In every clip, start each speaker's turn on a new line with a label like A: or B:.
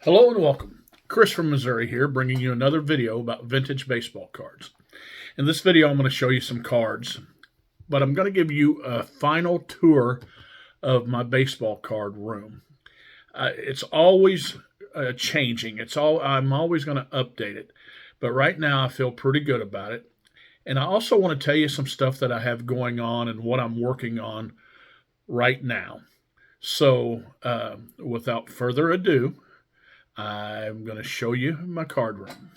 A: Hello and welcome. Chris from Missouri here, bringing you another video about vintage baseball cards. In this video, I'm going to show you some cards, but I'm going to give you a final tour of my baseball card room. It's always changing. I'm always going to update it, but right now I feel pretty good about it. And I also want to tell you some stuff that I have going on and what I'm working on right now. So, without further ado, I'm going to show you my card room.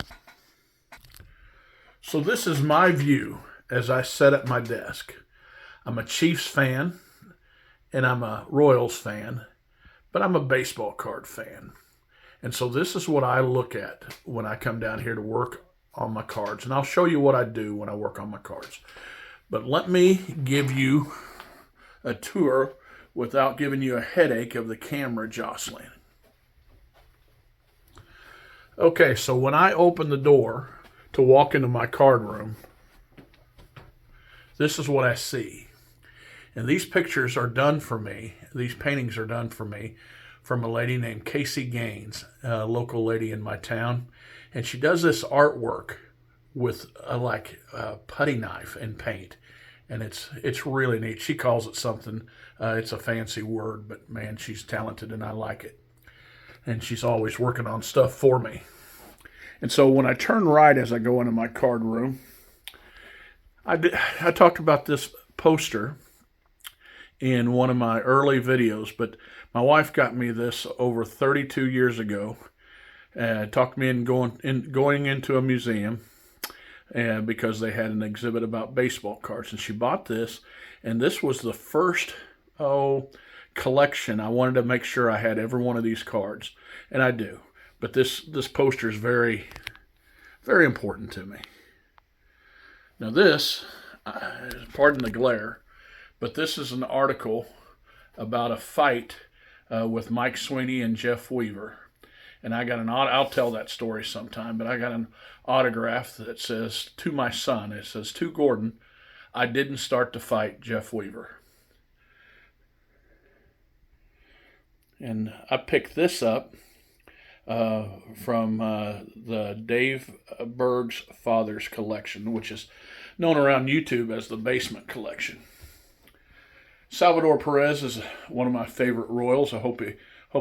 A: So this is my view as I sit at my desk. I'm a Chiefs fan and I'm a Royals fan, but I'm a baseball card fan. And so this is what I look at when I come down here to work on my cards. And I'll show you what I do when I work on my cards. But let me give you a tour without giving you a headache of the camera jostling. Okay, so when I open the door to walk into my card room, this is what I see. And these pictures are done for me, these paintings are done for me from a lady named Casey Gaines, a local lady in my town. And she does this artwork with a putty knife and paint. And it's really neat. She calls it something, it's a fancy word, but man, she's talented and I like it. And she's always working on stuff for me. And so when I turn right as I go into my card room, I talked about this poster in one of my early videos, but my wife got me this over 32 years ago. Talked me in going into a museum because they had an exhibit about baseball cards, and she bought this, and this was the first collection. I wanted to make sure I had every one of these cards, and I do. But this poster is very, very important to me. Now this, pardon the glare, but this is an article about a fight with Mike Sweeney and Jeff Weaver. And I got I'll tell that story sometime, but I got an autograph that says, to my son, it says, to Gordon, I didn't start to fight Jeff Weaver. And I picked this up from the Dave Berg's Father's Collection, which is known around YouTube as the Basement Collection. Salvador Perez is one of my favorite Royals. I hope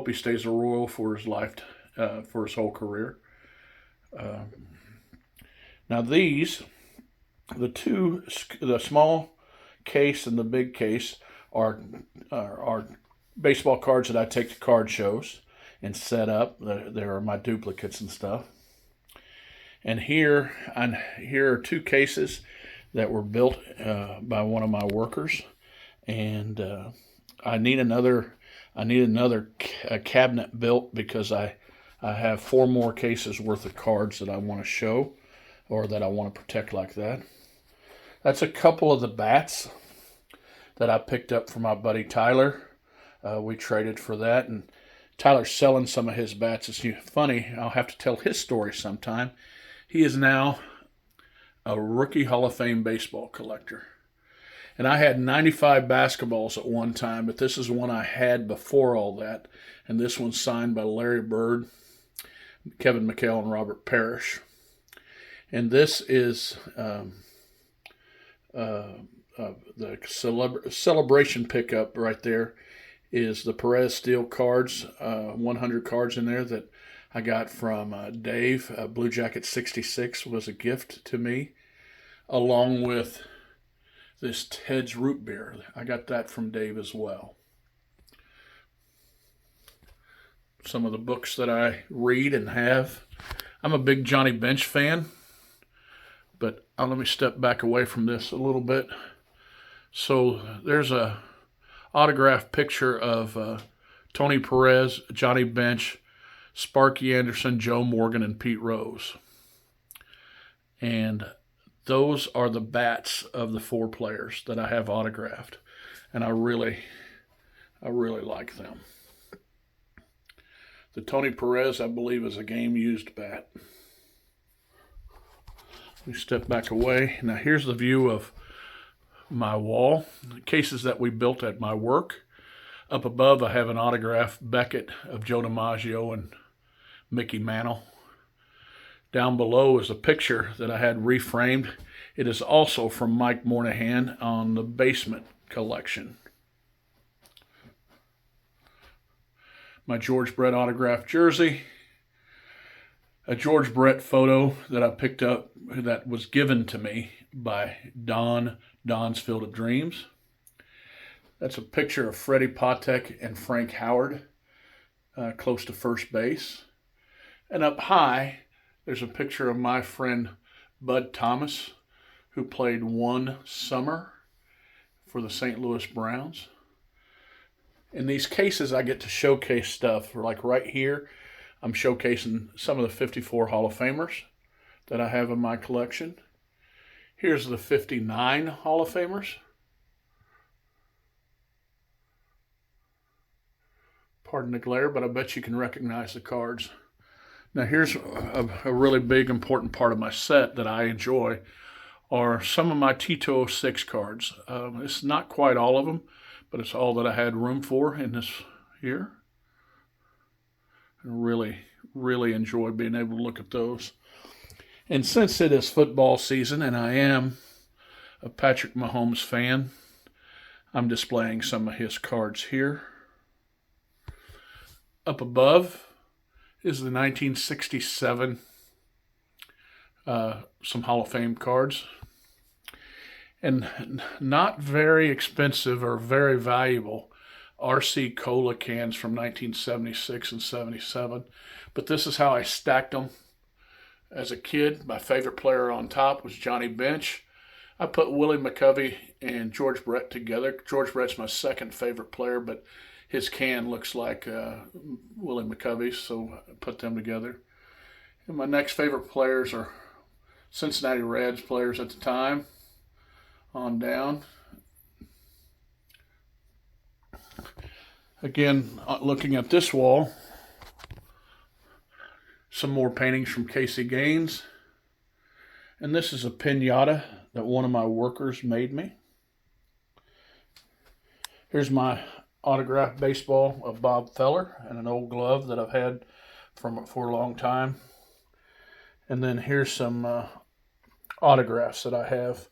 A: he stays a Royal for his life, for his whole career. Now these, the small case and the big case are baseball cards that I take to card shows and set up. There are my duplicates and stuff. And here are two cases that were built by one of my workers, and I need another cabinet built because I have 4 more cases worth of cards that I want to show or that I want to protect like that. That's a couple of the bats that I picked up from my buddy Tyler. We traded for that, and Tyler's selling some of his bats. It's funny, I'll have to tell his story sometime. He is now a rookie Hall of Fame baseball collector. And I had 95 basketballs at one time, but this is one I had before all that. And this one's signed by Larry Bird, Kevin McHale, and Robert Parrish. And this is the celebration pickup right there is the Perez Steel cards, 100 cards in there that I got from Dave. Blue Jacket 66 was a gift to me, along with this Ted's Root Beer. I got that from Dave as well. Some of the books that I read and have. I'm a big Johnny Bench fan, but let me step back away from this a little bit. So there's a autographed picture of Tony Perez, Johnny Bench, Sparky Anderson, Joe Morgan, and Pete Rose. And those are the bats of the 4 players that I have autographed. And I really like them. The Tony Perez, I believe, is a game-used bat. We step back away. Now here's the view of my wall, the cases that we built at my work. Up above, I have an autographed Beckett of Joe DiMaggio and Mickey Mantle. Down below is a picture that I had reframed. It is also from Mike Moynihan on the Basement collection. My George Brett autographed jersey. A George Brett photo that I picked up that was given to me by Don's Field of Dreams. That's a picture of Freddie Patek and Frank Howard close to first base. And up high, there's a picture of my friend Bud Thomas, who played one summer for the St. Louis Browns. In these cases, I get to showcase stuff. Like right here, I'm showcasing some of the 54 Hall of Famers that I have in my collection. Here's the 59 Hall of Famers. Pardon the glare, but I bet you can recognize the cards. Now here's a really big, important part of my set that I enjoy are some of my Tito 06 cards. It's not quite all of them, but it's all that I had room for in this here. I really enjoy being able to look at those. And since it is football season and I am a Patrick Mahomes fan, I'm displaying some of his cards here. Up above is the 1967 some Hall of Fame cards. And not very expensive or very valuable RC Cola cans from 1976 and 77. But this is how I stacked them as a kid. My favorite player on top was Johnny Bench. I put Willie McCovey and George Brett together. George Brett's my second favorite player, but his can looks like Willie McCovey's, so I put them together. And my next favorite players are Cincinnati Reds players at the time, on down. Again, looking at this wall, some more paintings from Casey Gaines. And this is a piñata that one of my workers made me. Here's my autographed baseball of Bob Feller and an old glove that I've had for a long time. And then here's some autographs that I have.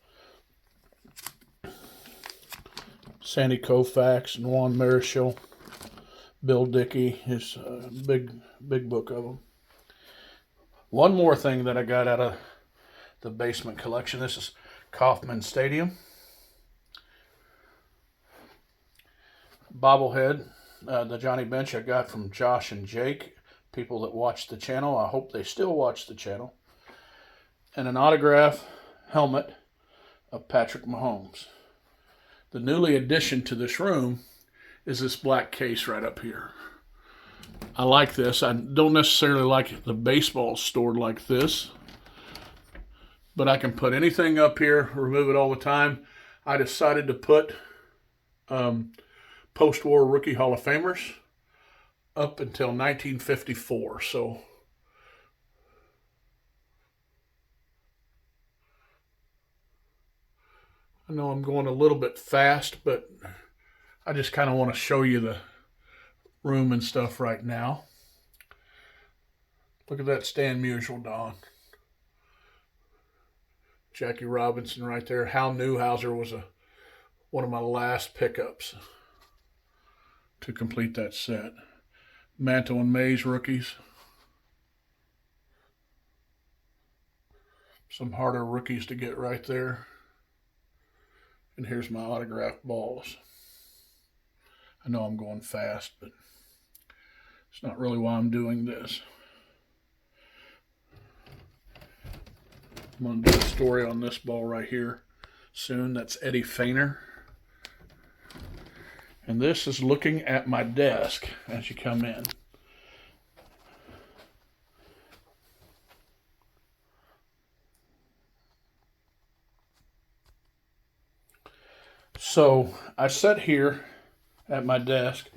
A: Sandy Koufax and Juan Marichal, Bill Dickey, his big book of them. One more thing that I got out of the Basement collection. This is Kauffman Stadium. Bobblehead, the Johnny Bench I got from Josh and Jake, people that watch the channel. I hope they still watch the channel. And an autograph helmet of Patrick Mahomes. The newly addition to this room is this black case right up here. I like this. I don't necessarily like the baseball stored like this, but I can put anything up here, remove it all the time. I decided to put post-war rookie Hall of Famers up until 1954. So I know I'm going a little bit fast, but I just kind of want to show you the room and stuff right now. Look at that Stan Musial, Don. Jackie Robinson right there. Hal Newhouser was one of my last pickups to complete that set. Mantle and Mays rookies. Some harder rookies to get right there. And here's my autographed balls. I know I'm going fast, but it's not really why I'm doing this. I'm going to do a story on this ball right here soon. That's Eddie Feigner. And this is looking at my desk as you come in. So I sit here at my desk.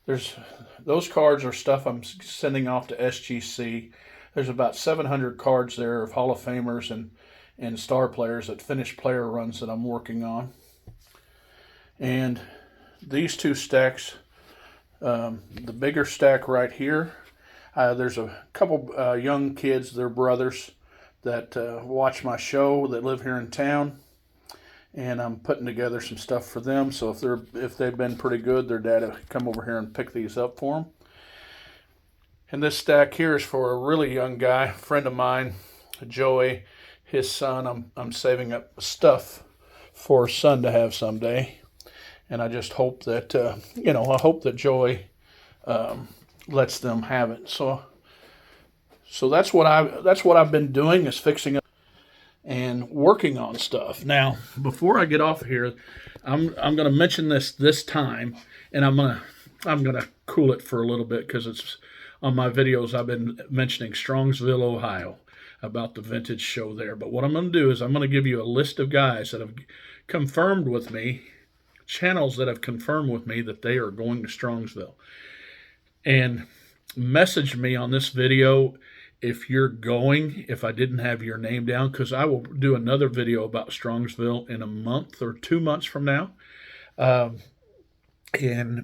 A: Those cards are stuff I'm sending off to SGC. There's about 700 cards there of Hall of Famers and star players that finished player runs that I'm working on. And these two stacks, the bigger stack right here, There's a couple young kids, they're brothers, that watch my show that live here in town, and I'm putting together some stuff for them. So if they've been pretty good, their dad will come over here and pick these up for them. And this stack here is for a really young guy, a friend of mine, Joey, his son. I'm saving up stuff for his son to have someday, and I just hope that I hope that Joey lets them have it. So that's what I've been doing, is fixing up and working on stuff. Now, before I get off here, I'm going to mention this time, and I'm gonna cool it for a little bit, because it's on my videos. I've been mentioning Strongsville, Ohio, about the vintage show there. But what I'm going to do is I'm going to give you a list of guys that have confirmed with me, channels that have confirmed with me that they are going to Strongsville, and message me on this video if you're going, if I didn't have your name down, because I will do another video about Strongsville in a month or 2 months from now. And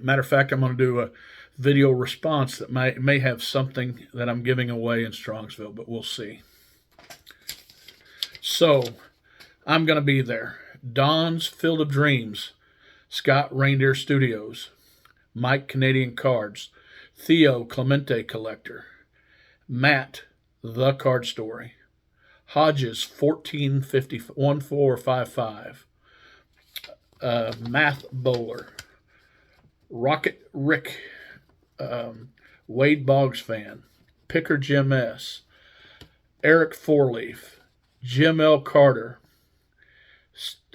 A: matter of fact, I'm going to do a video response that may have something that I'm giving away in Strongsville, but we'll see. So I'm going to be there. Don's Field of Dreams, Scott Reindeer Studios, Mike Canadian Cards, Theo Clemente Collector, Matt The Card Story, Hodges 1455, Math Bowler, Rocket Rick, Wade Boggs Fan, Picker Jim S, Eric Fourleaf, Jim L. Carter,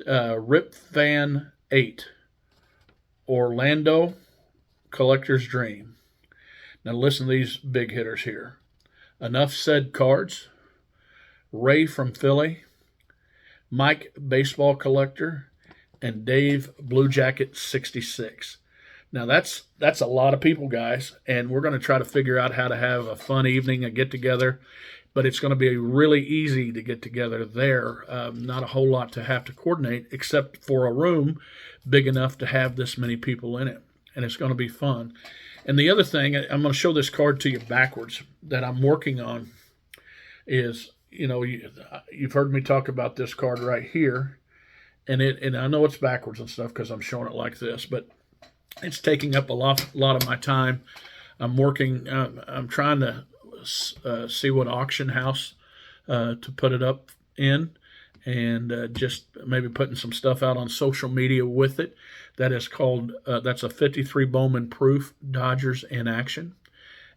A: Rip Fan 8, Orlando Collector's Dream. Now listen to these big hitters here. Enough Said Cards, Ray from Philly, Mike Baseball Collector, and Dave Blue Jacket 66. Now that's a lot of people, guys, and we're going to try to figure out how to have a fun evening, a get-together, but it's going to be really easy to get together there. Not a whole lot to have to coordinate, except for a room big enough to have this many people in it, and it's going to be fun. And the other thing, I'm going to show this card to you backwards, that I'm working on is, you've heard me talk about this card right here, and I know it's backwards and stuff because I'm showing it like this, but it's taking up a lot of my time. I'm working. I'm trying to see what auction house to put it up in, and just maybe putting some stuff out on social media with it. That is called. That's a 53 Bowman Proof Dodgers in Action,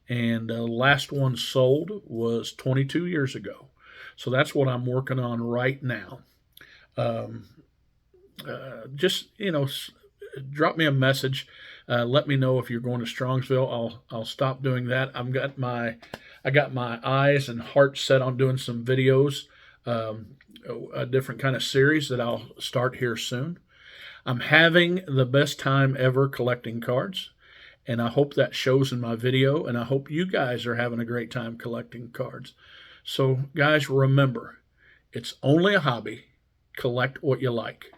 A: and the last one sold was 22 years ago. So that's what I'm working on right now. Just drop me a message. Let me know if you're going to Strongsville. I'll stop doing that. I got my eyes and heart set on doing some videos, a different kind of series that I'll start here soon. I'm having the best time ever collecting cards, and I hope that shows in my video, and I hope you guys are having a great time collecting cards. So guys, remember, it's only a hobby. Collect what you like.